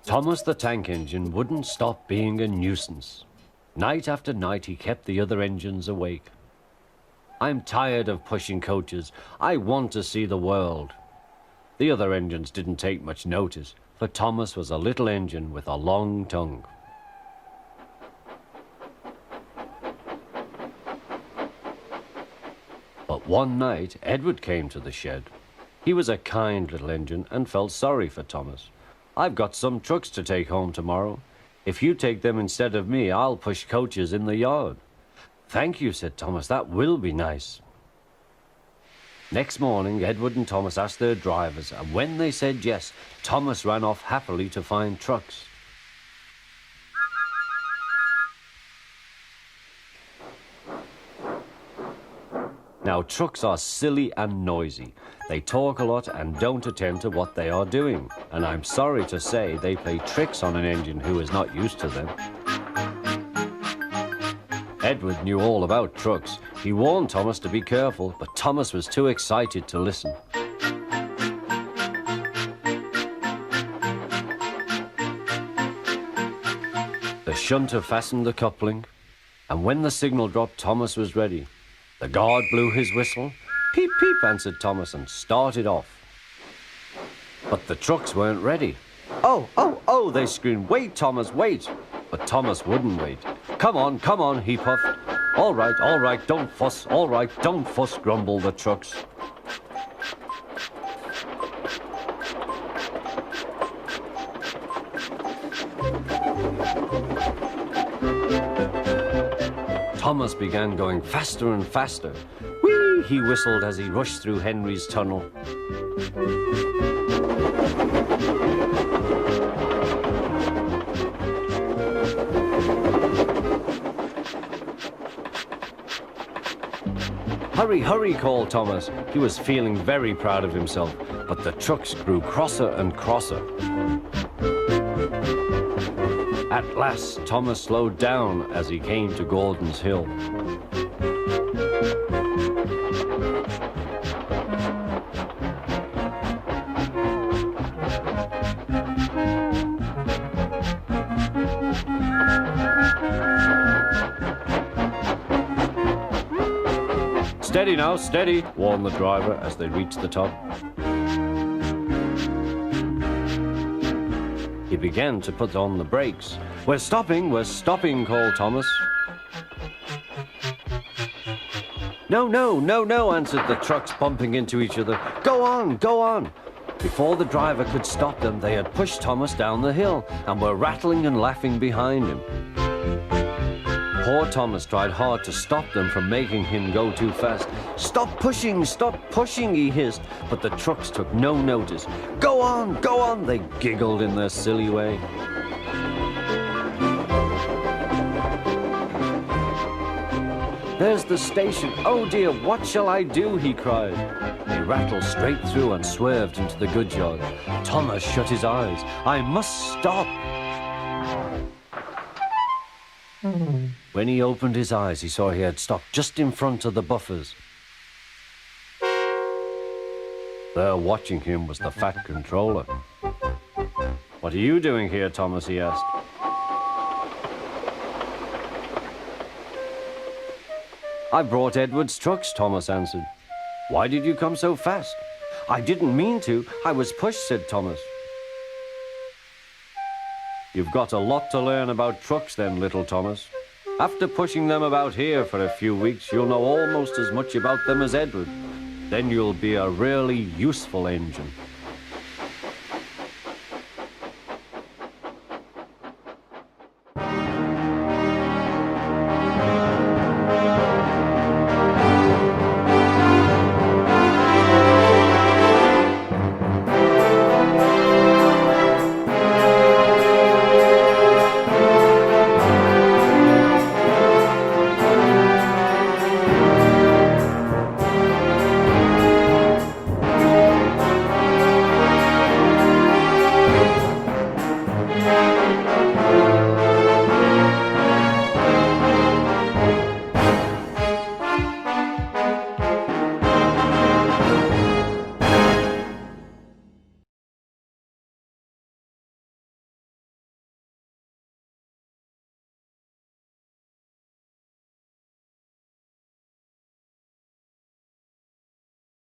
Thomas the Tank Engine wouldn't stop being a nuisance. Night after night he kept the other engines awake. I'm tired of pushing coaches. I want to see the world. The other engines didn't take much notice, for Thomas was a little engine with a long tongue. But one night, Edward came to the shed. He was a kind little engine and felt sorry for Thomas. "I've got some trucks to take home tomorrow. If you take them instead of me, I'll push coaches in the yard." "Thank you," said Thomas. "That will be nice." Next morning, Edward and Thomas asked their drivers, and when they said yes, Thomas ran off happily to find trucks. Now, trucks are silly and noisy. They talk a lot and don't attend to what they are doing. And I'm sorry to say they play tricks on an engine who is not used to them. Edward knew all about trucks. He warned Thomas to be careful, but Thomas was too excited to listen. The shunter fastened the coupling, and when the signal dropped, Thomas was ready. The guard blew his whistle. "Peep, peep," answered Thomas, and started off. But the trucks weren't ready. "Oh, oh, oh," they screamed. "Wait, Thomas, wait." But Thomas wouldn't wait. Come on," he puffed. All right, don't fuss. All right, don't fuss," grumbled the trucks. Thomas began going faster and faster. "Whee!" he whistled as he rushed through Henry's tunnel. "Hurry, hurry," called Thomas. He was feeling very proud of himself, but the trucks grew crosser and crosser. At last, Thomas slowed down as he came to Gordon's Hill. "Steady now, steady," warned the driver as they reached the top. He began to put on the brakes. We're stopping," called Thomas. No," answered the trucks, bumping into each other. Go on." Before the driver could stop them, they had pushed Thomas down the hill and were rattling and laughing behind him. Poor Thomas tried hard to stop them from making him go too fast. Stop pushing, he hissed, but the trucks took no notice. Go on, they giggled in their silly way. "There's the station. Oh dear, what shall I do?" he cried. He rattled straight through and swerved into the goods yard. Thomas shut his eyes. "I must stop." When he opened his eyes, he saw he had stopped just in front of the buffers. There watching him was the fat controller. "What are you doing here, Thomas?" he asked. "I brought Edward's trucks," Thomas answered. "Why did you come so fast?" "I didn't mean to. I was pushed," said Thomas. "You've got a lot to learn about trucks then, little Thomas. After pushing them about here for a few weeks, you'll know almost as much about them as Edward. Then you'll be a really useful engine."